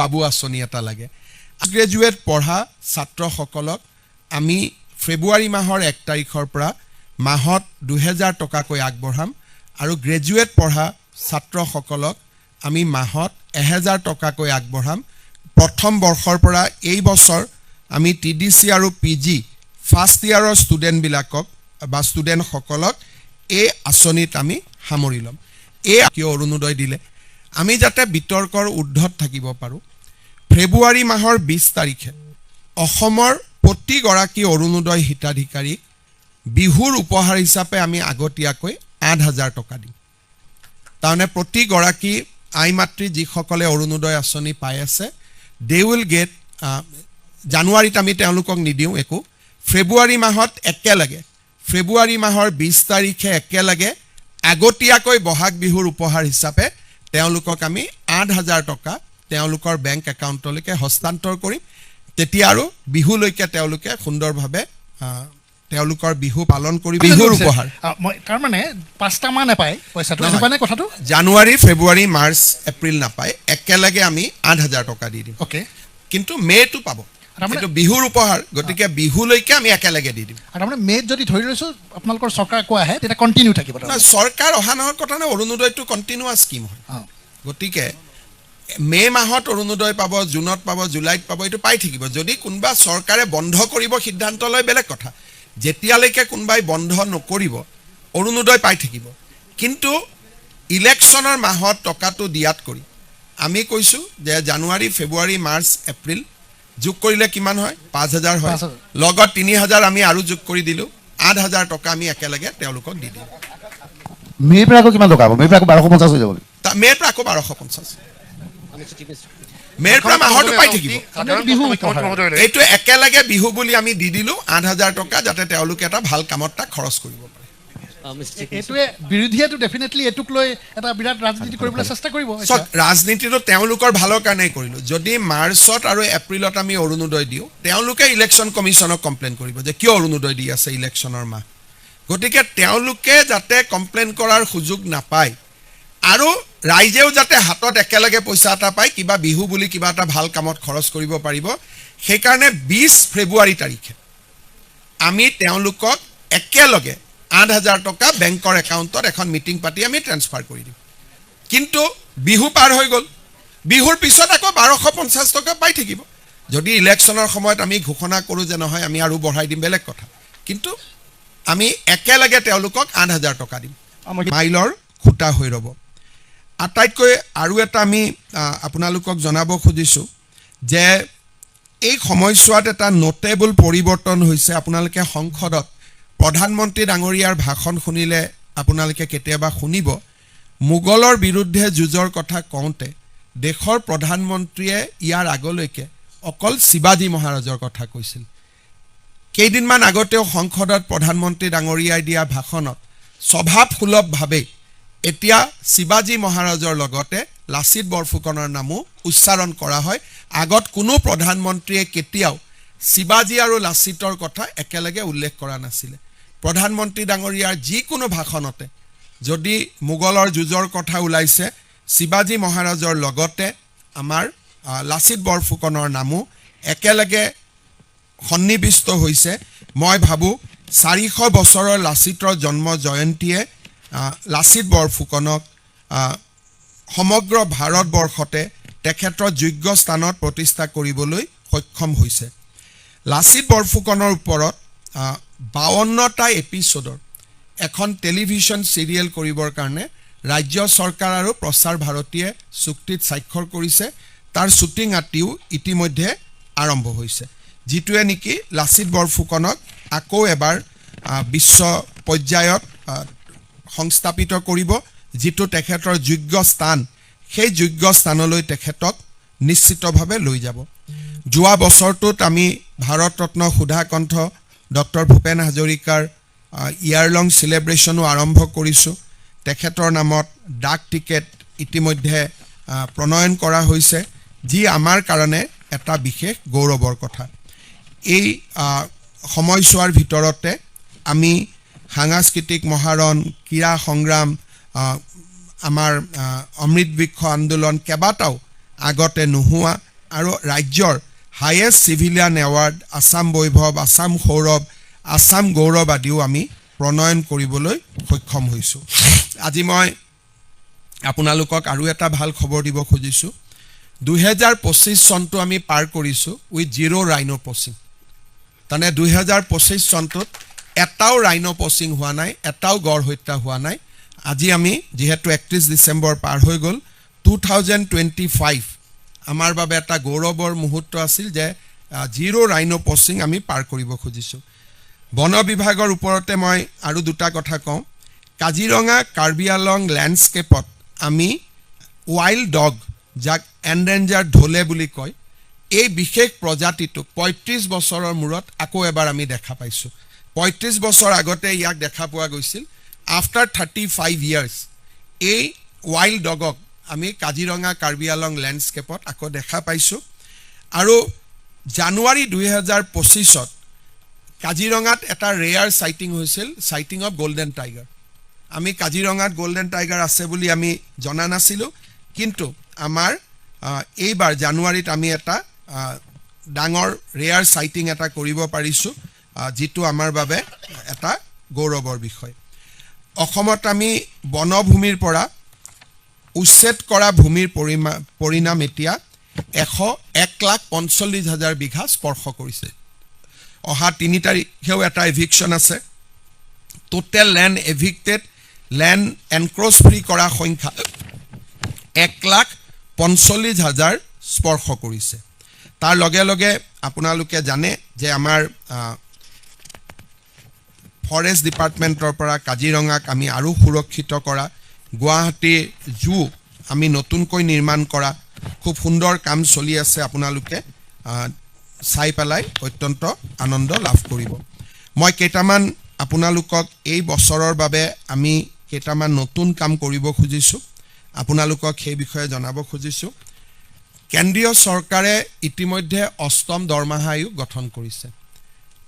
বাবু আঁচনি এটা লাগে গ্ৰেজুৱেট পঢ়া ছাত্ৰসকলক আমি ফেব্ৰুৱাৰী মাহৰ 1 তাৰিখৰ পৰা মাহত 2000 টকাকৈ আগবঢ়াম আৰু গ্ৰেজুৱেট পঢ়া ছাত্ৰসকলক আমি মাহত 1000 টকাকৈ আগবঢ়াম প্ৰথম বৰ্ষৰ পৰা এই বছৰ আমি টিডিসি আৰু পিজি ফাৰ্ষ্ট ইয়াৰৰ ষ্টুডেন্ট বিলাকক বা ষ্টুডেন্ট সকলক এই আঁচনিত আমি সামৰি লম এই কিয় অৰুণোদয় দিলে আমি যাতে বিতৰ্কৰ ঊৰ্ধত থাকিব পাৰো ফেব্ৰুৱাৰী মাহৰ 20 তাৰিখে অসমৰ প্ৰতিগৰাকী অৰুণোদয় হিতাধিকাৰীক বিহুৰ উপহাৰ হিচাপে আমি আগতীয়াকৈ 8000 টকা দিম তাৰনে প্ৰতিগৰাকী আই মাতৃ যিসকলে অৰুণোদয় আঁচনি পাই আছে they will get জানুৱাৰীত আমি তেওঁলোকক নিদিও একো ফেব্ৰুৱাৰী মাহত একেলগে ফেব্ৰুৱাৰী মাহৰ 20 তাৰিখে একেলগে আগতীয়াকৈ বহাগ বিহুৰ উপহাৰ হিচাপে তেওঁলোকক আমি 8000 টকা তেওঁলোকৰ বেংক একাউণ্টলৈকে হস্তান্তৰ কৰিম তেতিয়া আৰু বিহুলৈকে তেওঁলোকে সুন্দৰভাৱে তেওঁলোকৰ বিহু পালন কৰি বিহুৰ উপহাৰ তাৰ মানে 5টা মাহ নাপায় পইচাটো মানে কথাটো জানুৱাৰী ফেব্ৰুৱাৰী মাৰ্চ এপ্ৰিল নাপায় একেলগে আমি 8000 টকা দি দিম ওকে কিন্তু মেটো পাব কিন্তু বিহুৰ উপহাৰ গতিকে বিহুলৈকে আমি একেলগে দি দিম আৰু মানে মে যদি ধৰি লৈছো আপোনালোকৰ চৰকাৰ কোৱা আহে তেতিয়া কন্টিনিউ থাকিব না চৰকাৰ অহা নহৰ কথা না অৰুণোদয়টো কন্টিনিউয়াস স্কিম হয় গতিকে মে মাহত অৰুণোদয় পাব জুনত পাব জুলাইত পাব এটো পাই থাকিব যদি কোনবা চৰকাৰে বন্ধ কৰিব সিদ্ধান্ত লয় বেলেগ কথা যেতিয়ালৈকে কোনবাই বন্ধ নকৰিব অৰুণোদয় পাই থাকিব কিন্তু ইলেকশনৰ মাহত টকাটো দিয়াত কৰি আমি কৈছো যে জানুৱাৰী ফেব্ৰুৱাৰী মাৰ্চ এপ্ৰিল যোগ কৰিলে কিমান হয় 5000 হয় লগত 3000 আমি আৰু যোগ কৰি দিলো 8000 টকা আমি একেলগে তেওঁলোকক দি দিম মে পৰা কিমান টকা হ'ব মে পৰা 1250 হৈ যাব মে পৰা 1250 মেৰ পৰা মাহটো পাই থাকিব এইটো একেলগে বিহু বুলি আমি দি দিলো 8000 টকা যাতে তেওঁলোকে এটা ভাল কামত তা খৰচ কৰিব পাৰে এটোৱে বিৰোধীয়েটো ডেফিনেটলি এটুক লৈ এটা বিৰাট ৰাজনীতি কৰিবলৈ চেষ্টা কৰিব ৰাজনীতিটো তেওঁলোকৰ ভালৰ কাৰণে কৰিলো যদি মাৰ্চত আৰু এপ্ৰিলত আমি অৰুণোদয় দিও তেওঁলোকে ইলেকশন কমিছনক কমপ্লেইন কৰিব যে কিয় অৰুণোদয় দি আছে ইলেকশনৰ মাহ গতিকে তেওঁলোকে যাতে কমপ্লেইন কৰাৰ সুযোগ নাপায় আৰু ৰাইজেও যাতে হাতত একেলগে পইচা এটা পায় কিবা বিহু বুলি কিবা এটা ভাল কামত খৰচ কৰিব পাৰিব সেই কাৰণে 20 ফেব্ৰুৱাৰী তাৰিখে আমি তেওঁলোকক একেলগে 8000 টকা বেংকৰ একাউণ্টত এখন মিটিং পাতি আমি ট্ৰান্সফাৰ কৰি দিম কিন্তু বিহু পাৰ হৈ গল বিহুৰ পিছত আকৌ 1250 টকা পাই থাকিব যদি ইলেকশনৰ সময়ত আমি ঘোষণা কৰো যে নহয় আমি আৰু বঢ়াই দিম বেলেগ কথা কিন্তু আমি একেলগে তেওঁলোকক 8000 টকা দিম মাইলৰ খুটা হৈ ৰব আটাইতকৈ আৰু এটা আমি আপোনালোকক জনাব খুজিছো যে এই সময়ছোৱাত এটা নোটেবল পৰিৱৰ্তন হৈছে আপোনালোকে সংসদত প্ৰধানমন্ত্ৰী ডাঙৰীয়াৰ ভাষণ শুনিলে আপোনালোকে কেতিয়াবা শুনিব মুগলৰ বিৰুদ্ধে যুঁজৰ কথা কওঁতে দেশৰ প্ৰধানমন্ত্ৰীয়ে ইয়াৰ আগলৈকে অকল শিৱাজী মহাৰাজৰ কথা কৈছিল কেইদিনমান আগতেও সংসদত প্ৰধানমন্ত্ৰী ডাঙৰীয়াই দিয়া ভাষণত স্বভাৱসুলভভাৱে এতিয়া শিৱাজী মহাৰাজৰ লগতে লাচিত বৰফুকনৰ নামো উচ্চাৰণ কৰা হয় আগত কোনো প্ৰধানমন্ত্ৰীয়ে কেতিয়াও শিৱাজী আৰু লাচিতৰ কথা একেলগে উল্লেখ কৰা নাছিল প্ৰধানমন্ত্ৰী ডাঙৰীয়াৰ যিকোনো ভাষণতে যদি মুগলৰ যুঁজৰ কথা ওলাইছে শিৱাজী মহাৰাজৰ লগতে আমাৰ লাচিত বৰফুকনৰ নামো একেলগে সন্নিবিষ্ট হৈছে মই ভাবো 400 বছৰৰ লাচিতৰ জন্ম জয়ন্তীয়ে লাচিত বৰফুকনক সমগ্ৰ ভাৰতবৰ্ষতে তেখেতৰ যোগ্য স্থানত প্ৰতিষ্ঠা কৰিবলৈ সক্ষম হৈছে লাচিত বৰফুকনৰ ওপৰত 52টা এপিসোডৰ এখন টেলিভিছন সিৰিয়েল কৰিবৰ কাৰণে ৰাজ্য চৰকাৰ আৰু প্ৰচাৰ ভাৰতীয়ে চুক্তিত স্বাক্ষৰ কৰিছে তাৰ শুটিং আটিও ইতিমধ্যে আৰম্ভ হৈছে যিটোৱে নেকি লাচিত বৰফুকনক আকৌ এবাৰ বিশ্ব পৰ্যায়ত সংস্থাপিত কৰিব যিটো তেখেতৰ যোগ্য স্থান সেই যোগ্য স্থানলৈ তেখেতক নিশ্চিতভাৱে লৈ যাব যোৱা বছৰটোত আমি ভাৰত ৰত্ন সুধাকণ্ঠ ডক্টৰ ভূপেন হাজৰিকাৰ ইয়াৰ লং সেলিব্ৰেশনো আৰম্ভ কৰিছো তেখেতৰ নামত ডাক টিকেট ইতিমধ্যে প্ৰণয়ন কৰা হৈছে যি আমাৰ কাৰণে এটা বিশেষ গৌৰৱৰ কথা এই সময়ছোৱাৰ ভিতৰতে আমি সাংস্কৃতিক মহাৰণ ক্ৰীড়া সংগ্ৰাম আমাৰ অমৃত বৃক্ষ আন্দোলন কেবাটাও আগতে নোহোৱা আৰু ৰাজ্যৰ হায়েষ্ট চিভিলিয়ান এৱাৰ্ড আসাম বৈভৱ, আসাম সৌৰভ, আসাম গৌৰৱ আদিও আমি প্ৰণয়ন কৰিবলৈ সক্ষম হৈছোঁ। আজি মই আপোনালোকক আৰু এটা ভাল খবৰ দিব খুজিছোঁ। 2025 চনটো আমি পাৰ কৰিছোঁ উইথ জিৰ' ৰাইনো পচিং। তাৰমানে 2025 চনটোত এটাও ৰাইনো পচিং হোৱা নাই, এটাও গড় হত্যা হোৱা নাই। আজি আমি যিহেতু 31 ডিচেম্বৰ পাৰ হৈ গ'ল, 2025 আমাৰ বাবে এটা গৌৰৱৰ মুহূৰ্ত আছিল যে জিৰ' ৰাইনো পচিং আমি পাৰ কৰিব খুজিছোঁ। বন বিভাগৰ ওপৰতে মই আৰু দুটা কথা কওঁ। কাজিৰঙা কাৰ্বি আংলং লেণ্ডস্কেপত আমি ৱাইল্ড ডগ, যাক এনডেঞ্জাৰ্ড ঢোলে বুলি কয়, এই বিশেষ প্ৰজাতিটোক 35 বছৰৰ মূৰত আকৌ এবাৰ আমি দেখা পাইছোঁ। 35 বছৰ আগতে ইয়াক দেখা পোৱা গৈছিল। আফটাৰ 35 ইয়াৰ্ছ এই ৱাইল্ড ডগক আমি কাজিৰঙা কাৰ্বি আংলং লেণ্ডস্কেপত আকৌ দেখা পাইছোঁ। আৰু জানুৱাৰী 2025ত কাজিৰঙাত এটা ৰেয়াৰ চাইটিং হৈছিল, চাইটিং অফ গল্ডেন টাইগাৰ। আমি কাজিৰঙাত গল্ডেন টাইগাৰ আছে বুলি আমি জনা নাছিলোঁ, কিন্তু আমাৰ এইবাৰ জানুৱাৰীত আমি এটা ডাঙৰ ৰেয়াৰ চাইটিং এটা কৰিব পাৰিছোঁ, যিটো আমাৰ বাবে এটা গৌৰৱৰ বিষয়। অসমত আমি বনভূমিৰ পৰা উচ্ছেদ কৰা ভূমিৰ পৰিণাম এতিয়া 1,45,000 বিঘা স্পৰ্শ কৰিছে। অহা 3 তাৰিখেও এটা এভিকশ্যন আছে। টোটেল লেণ্ড এভিক্টেড, লেণ্ড এনক্ৰ'চ ফ্ৰী কৰা সংখ্যা 1,45,000 স্পৰ্শ কৰিছে। তাৰ লগে লগে আপোনালোকে জানে যে আমাৰ ফৰেষ্ট ডিপাৰ্টমেণ্টৰ পৰা কাজিৰঙাক আমি আৰু সুৰক্ষিত কৰা, গুৱাহাটী জু আমি নতুনকৈ নিৰ্মাণ কৰা, খুব সুন্দৰ কাম চলি আছে। আপোনালোকে চাই পেলাই অত্যন্ত আনন্দ লাভ কৰিব। মই কেইটামান আপোনালোকক এই বছৰৰ বাবে আমি কেইটামান নতুন কাম কৰিব খুজিছোঁ, আপোনালোকক সেই বিষয়ে জনাব খুজিছোঁ। কেন্দ্ৰীয় চৰকাৰে ইতিমধ্যে 8ম দৰমহা আয়োগ গঠন কৰিছে।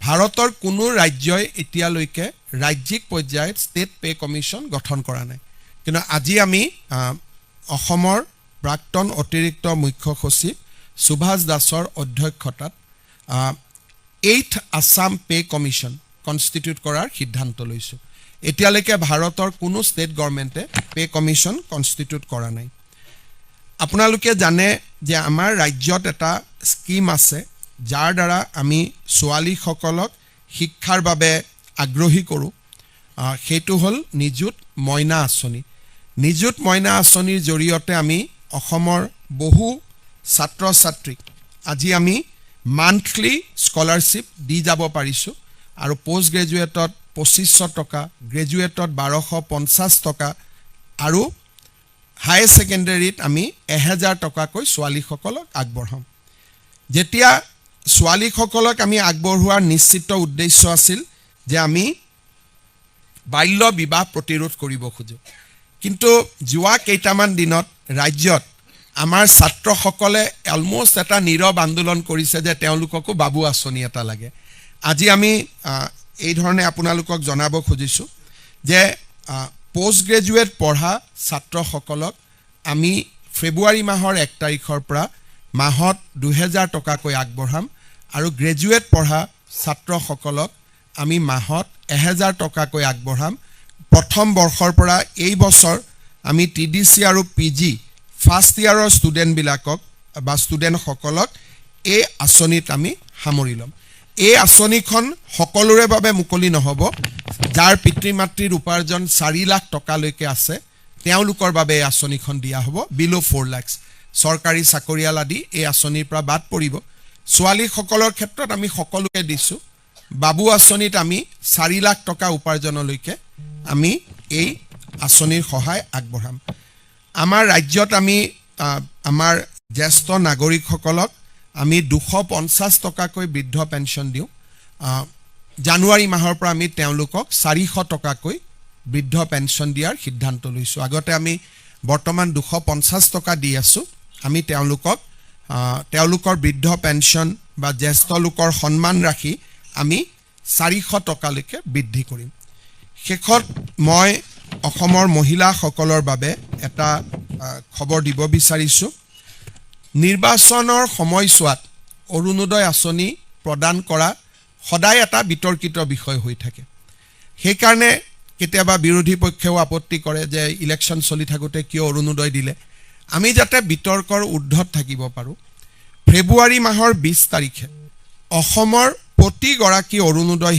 ভাৰতৰ কোনো ৰাজ্যই এতিয়ালৈকে ৰাজ্যিক পৰ্যায়ত ষ্টেট পে কমিশ্যন গঠন কৰা নাই। কিন্তু আজি আমি অসমৰ প্ৰাক্তন অতিৰিক্ত মুখ্য সচিব সুভাষ দাসৰ অধ্যক্ষতাত 8th Assam pay commission constitute কৰাৰ সিদ্ধান্ত লৈছোঁ। এতিয়ালৈকে ভাৰতৰ কোনো ষ্টেট গভৰ্ণমেণ্টে পে কমিশ্যন কনষ্টিটিউট কৰা নাই। আপোনালোকে জানে যে আমাৰ ৰাজ্যত এটা স্কিম আছে, যাৰ দ্বাৰা আমি ছোৱালীসকলক শিক্ষাৰ বাবে আগ্ৰহী কৰোঁ। সেইটো হ'ল নিযুত মইনা আঁচনি। নিযুত মইনা আঁচনিৰ জৰিয়তে আমি অসমৰ বহু ছাত্ৰ ছাত্ৰীক আজি আমি মান্থলি স্কলাৰশ্বিপ দি যাব পাৰিছোঁ। আৰু পষ্ট গ্ৰেজুৱেটত 2500 টকা, গ্ৰেজুৱেটত 1250 টকা, আৰু হায়াৰ ছেকেণ্ডেৰীত আমি 1000 টকাকৈ ছোৱালীসকলক আগবঢ়াম। যেতিয়া ছোৱালীসকলক আমি আগবঢ়োৱাৰ নিশ্চিত উদ্দেশ্য আছিল যে আমি বাল্য বিবাহ প্ৰতিৰোধ কৰিব খোজোঁ। কিন্তু যোৱা কেইটামান দিনত ৰাজ্যত আমাৰ ছাত্ৰসকলে অলমষ্ট এটা নীৰৱ আন্দোলন কৰিছে যে তেওঁলোককো বাবু আঁচনি এটা লাগে। আজি আমি এই ধৰণে আপোনালোকক জনাব খুজিছোঁ যে পোষ্ট গ্ৰেজুৱেট পঢ়া ছাত্ৰসকলক আমি ফেব্ৰুৱাৰী মাহৰ 1 তাৰিখৰ পৰা মাহত 2000 টকাকৈ আগবঢ়াম, আৰু গ্ৰেজুৱেট পঢ়া ছাত্ৰসকলক আমি মাহত 1000 টকাকৈ আগবঢ়াম। প্ৰথম বৰ্ষৰ পৰা এই বছৰ আমি TDC আৰু PG ফাৰ্ষ্ট ইয়াৰৰ ষ্টুডেণ্টবিলাকক বা ষ্টুডেণ্টসকলক এই আঁচনিত আমি সামৰি ল'ম। এই আঁচনিখন সকলোৰে বাবে মুকলি নহ'ব। যাৰ পিতৃ মাতৃৰ উপাৰ্জন 4 লাখ টকালৈকে আছে তেওঁলোকৰ বাবে এই আঁচনিখন দিয়া হ'ব। বিল' 4 লাখ চৰকাৰী চাকৰিয়াল আদি এই আঁচনিৰ পৰা বাদ পৰিব। ছোৱালীসকলৰ ক্ষেত্ৰত আমি সকলোকে দিছোঁ। বাবু আঁচনিত আমি 4 লাখ টকা উপাৰ্জনলৈকে আমি এই আঁচনিৰ সহায় আগবঢ়াম। আমাৰ ৰাজ্যত আমি আমাৰ জ্যেষ্ঠ নাগৰিকসকলক আমি 250 টকাকৈ বৃদ্ধ পেঞ্চন দিওঁ। জানুৱাৰী মাহৰ পৰা আমি তেওঁলোকক 400 টকাকৈ বৃদ্ধ পেঞ্চন দিয়াৰ সিদ্ধান্ত লৈছোঁ। আগতে আমি বৰ্তমান 250 টকা দি আছোঁ। আমি তেওঁলোকৰ বৃদ্ধ পেঞ্চন বা জ্যেষ্ঠ লোকৰ সন্মান ৰাখি আমি 400 টকালৈকে বৃদ্ধি কৰিম। শেষত মই অসমৰ মহিলাসকলৰ বাবে এটা খবৰ দিব বিচাৰিছোঁ। নিৰ্বাচনৰ সময়ছোৱাত অৰুণোদয় আঁচনি প্ৰদান কৰা সদায় এটা বিতৰ্কিত বিষয় হৈ থাকে সেইকাৰণে কেতিয়াবা বিৰোধী পক্ষেও আপত্তি কৰে যে ইলেকশ্যন চলি থাকোঁতে কিয় অৰুণোদয় দিলে আমি যাতে বিতৰ্কৰ ঊৰ্ধত থাকিব পাৰোঁ ফেব্ৰুৱাৰী মাহৰ 20 তাৰিখে অসমৰ প্ৰতিগৰাকী অৰুণোদয়